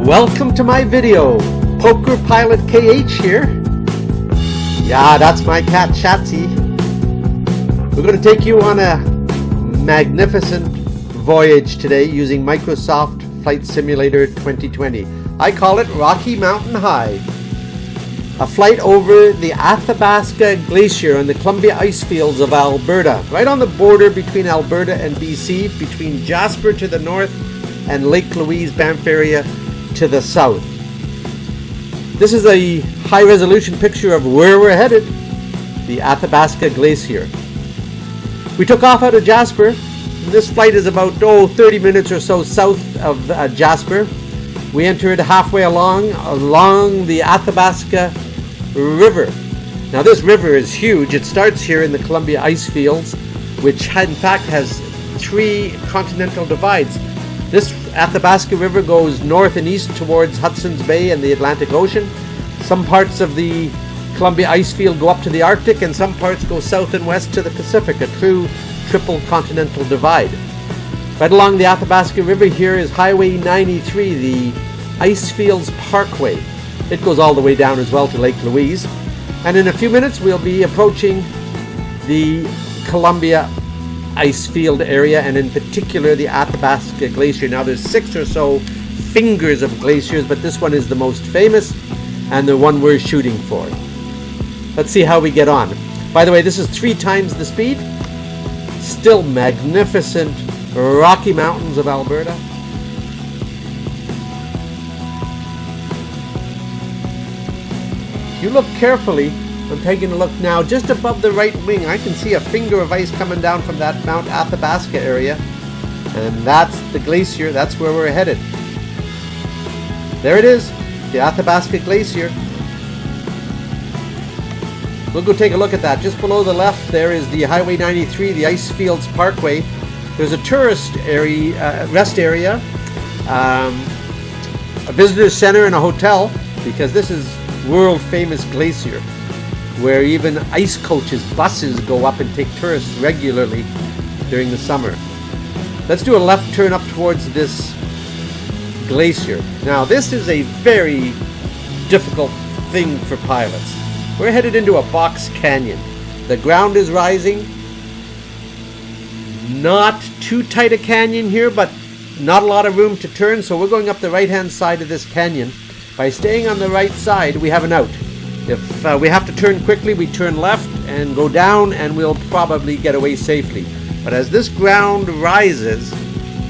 Welcome to my video. PokerPioltKH here. Yeah, that's my cat Shatsy. We're going to take you on a magnificent voyage today using Microsoft Flight Simulator 2020. I call it Rocky Mountain High. A flight over the Athabasca Glacier on the Columbia Icefields of Alberta, right on the border between Alberta and BC, between Jasper to the north and Lake Louise Banff area to the south. This is a high-resolution picture of where we're headed, the Athabasca Glacier. We took off out of Jasper. This flight is about 30 minutes or so south of Jasper. We entered halfway along the Athabasca River. Now this river is huge. It starts here in the Columbia Icefields, which in fact has 3 continental divides. This Athabasca River goes north and east towards Hudson's Bay and the Atlantic Ocean. Some parts of the Columbia Icefield go up to the Arctic, and some parts go south and west to the Pacific, a true triple continental divide. Right along the Athabasca River here is Highway 93, the Icefields Parkway. It goes all the way down as well to Lake Louise. And in a few minutes we'll be approaching the Columbia Icefield area, and in particular the Athabasca Glacier. Now there's 6 or so fingers of glaciers, but this one is the most famous and the one we're shooting for. Let's see how we get on. By the way, this is 3 times the speed. Still magnificent Rocky Mountains of Alberta. If you look carefully, I'm taking a look now, just above the right wing, I can see a finger of ice coming down from that Mount Athabasca area. And that's the glacier, that's where we're headed. There it is, the Athabasca Glacier. We'll go take a look at that. Just below the left there is the Highway 93, the Icefields Parkway. There's a tourist area, rest area, a visitor center and a hotel, because this is world famous glacier, where even ice coaches, buses go up and take tourists regularly during the summer. Let's do a left turn up towards this glacier. Now this is a very difficult thing for pilots. We're headed into a box canyon. The ground is rising. Not too tight a canyon here, but not a lot of room to turn, so we're going up the right hand side of this canyon. By staying on the right side, we have an out. If we have to turn quickly, we turn left and go down, and we'll probably get away safely. But as this ground rises,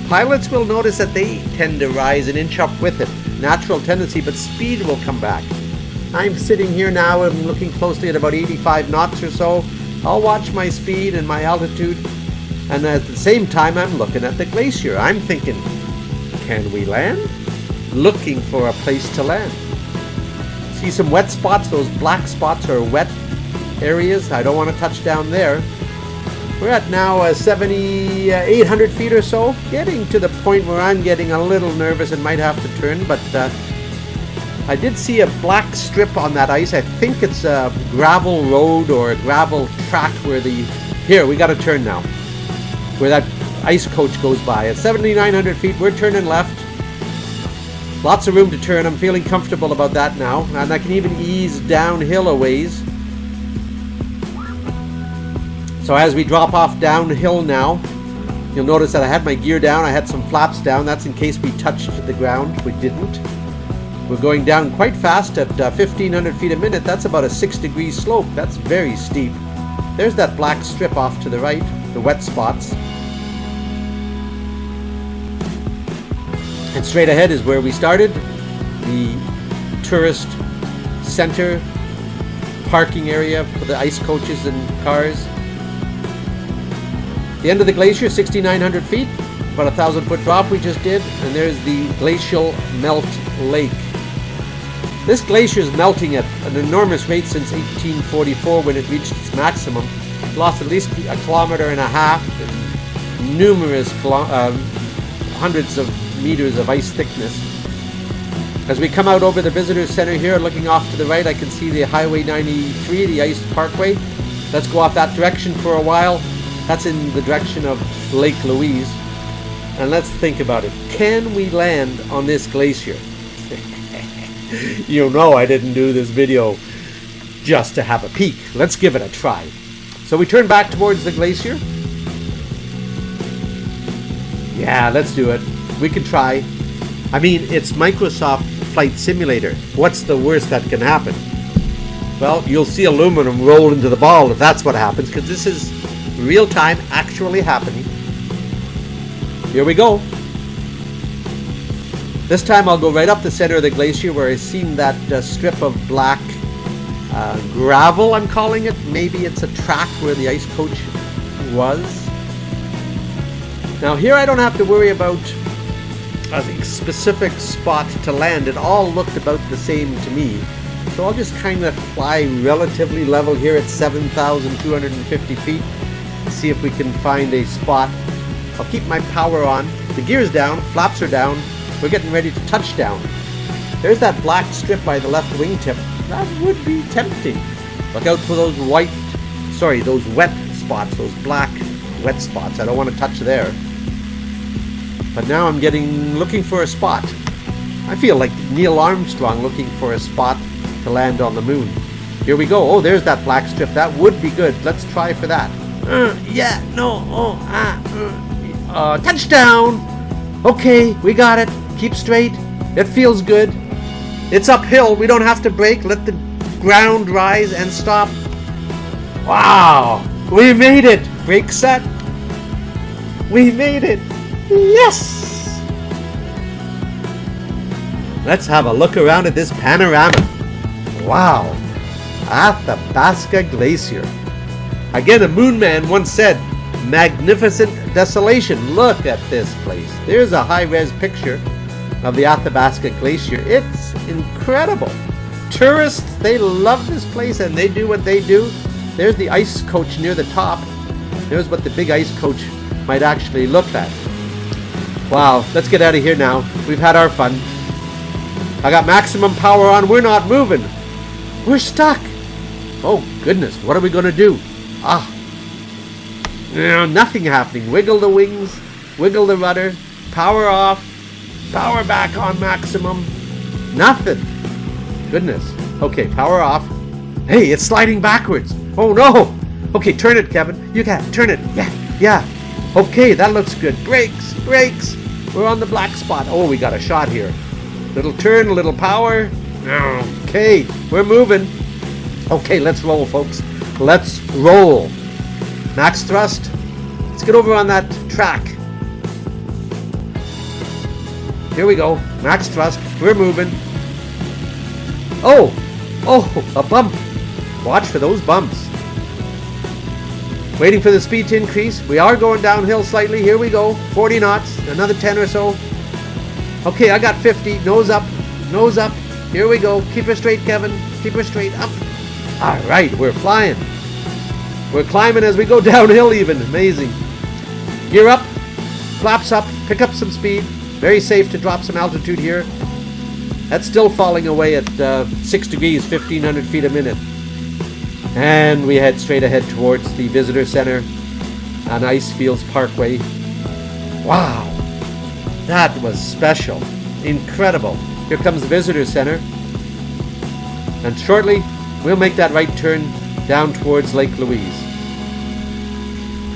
pilots will notice that they tend to rise an inch up with it. Natural tendency, but speed will come back. I'm sitting here now and looking closely at about 85 knots or so. I'll watch my speed and my altitude, and at the same time I'm looking at the glacier. I'm thinking, can we land? Looking for a place to land. See some wet spots. Those black spots are wet areas. I don't want to touch down there. We're at now 800 feet or so, getting to the point where I'm getting a little nervous and might have to turn, but I did see a black strip on that ice. I think it's a gravel road or a gravel track where here, we got to turn now, where that ice coach goes by. At 7,900 feet, we're turning left. Lots of room to turn. I'm feeling comfortable about that now, and I can even ease downhill a ways. So as we drop off downhill now, you'll notice that I had my gear down. I had some flaps down. That's in case we touched the ground. We didn't. We're going down quite fast at 1,500 feet a minute. That's about a 6-degree slope. That's very steep. There's that black strip off to the right, the wet spots. And straight ahead is where we started, the tourist center, parking area for the ice coaches and cars. The end of the glacier, 6,900 feet, about a 1,000-foot drop we just did, and there's the glacial melt lake. This glacier is melting at an enormous rate since 1844, when it reached its maximum. It lost at least 1.5 kilometers and numerous hundreds of meters of ice thickness. As we come out over the visitor center here, looking off to the right, I can see the Highway 93, the Ice Parkway. Let's go off that direction for a while. That's in the direction of Lake Louise. And let's think about it. Can we land on this glacier? You know I didn't do this video just to have a peek. Let's give it a try. So we turn back towards the glacier. Yeah, let's do it. We can try. I mean, it's Microsoft Flight Simulator. What's the worst that can happen? Well, you'll see aluminum roll into the ball if that's what happens, because this is real time actually happening. Here we go. This time I'll go right up the center of the glacier where I've seen that strip of black gravel, I'm calling it. Maybe it's a track where the ice coach was. Now here I don't have to worry about a specific spot to land. It all looked about the same to me. So I'll just kind of fly relatively level here at 7,250 feet. See if we can find a spot. I'll keep my power on. The gear's down, flaps are down. We're getting ready to touch down. There's that black strip by the left wingtip. That would be tempting. Look out for those those wet spots, those black wet spots. I don't want to touch there. But now I'm looking for a spot. I feel like Neil Armstrong looking for a spot to land on the moon. Here we go. Oh, there's that black strip. That would be good. Let's try for that. Touchdown! Okay, we got it. Keep straight. It feels good. It's uphill. We don't have to brake. Let the ground rise and stop. Wow! We made it! Brake set. We made it! Yes! Let's have a look around at this panorama. Wow! Athabasca Glacier. Again, a moon man once said, magnificent desolation. Look at this place. There's a high-res picture of the Athabasca Glacier. It's incredible. Tourists, they love this place and they do what they do. There's the ice coach near the top. There's what the big ice coach might actually look at. Wow, let's get out of here now. We've had our fun. I got maximum power on. We're not moving. We're stuck. Oh goodness, what are we going to do? Nothing happening. Wiggle the wings, wiggle the rudder, power off, power back on maximum. Nothing. Goodness. Okay, power off. Hey, it's sliding backwards. Oh no. Okay, turn it, Kevin. You can turn it. Yeah. Okay, that looks good. Brakes. We're on the black spot. Oh, we got a shot here. Little turn, little power. Okay, we're moving. Okay, let's roll, folks. Let's roll. Max thrust. Let's get over on that track. Here we go. Max thrust. We're moving. Oh, a bump. Watch for those bumps. Waiting for the speed to increase. We are going downhill slightly. Here we go. 40 knots. Another 10 or so. Okay, I got 50. Nose up. Here we go. Keep her straight, Kevin. Keep her straight. Up. All right, we're flying. We're climbing as we go downhill even. Amazing. Gear up. Flaps up. Pick up some speed. Very safe to drop some altitude here. That's still falling away at 6 degrees, 1,500 feet a minute. And we head straight ahead towards the visitor center on Icefields Parkway. Wow. That was special. Incredible. Here comes the visitor center. And shortly, we'll make that right turn down towards Lake Louise.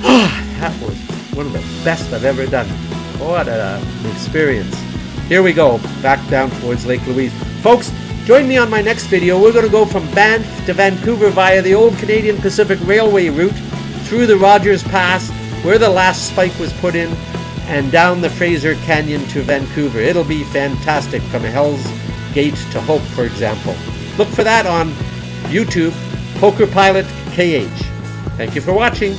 That was one of the best I've ever done. What an experience. Here we go, back down towards Lake Louise. Folks, join me on my next video. We're going to go from Banff to Vancouver via the old Canadian Pacific Railway route, through the Rogers Pass, where the last spike was put in, and down the Fraser Canyon to Vancouver. It'll be fantastic, from Hell's Gate to Hope, for example. Look for that on YouTube, PokerPioltKH. Thank you for watching.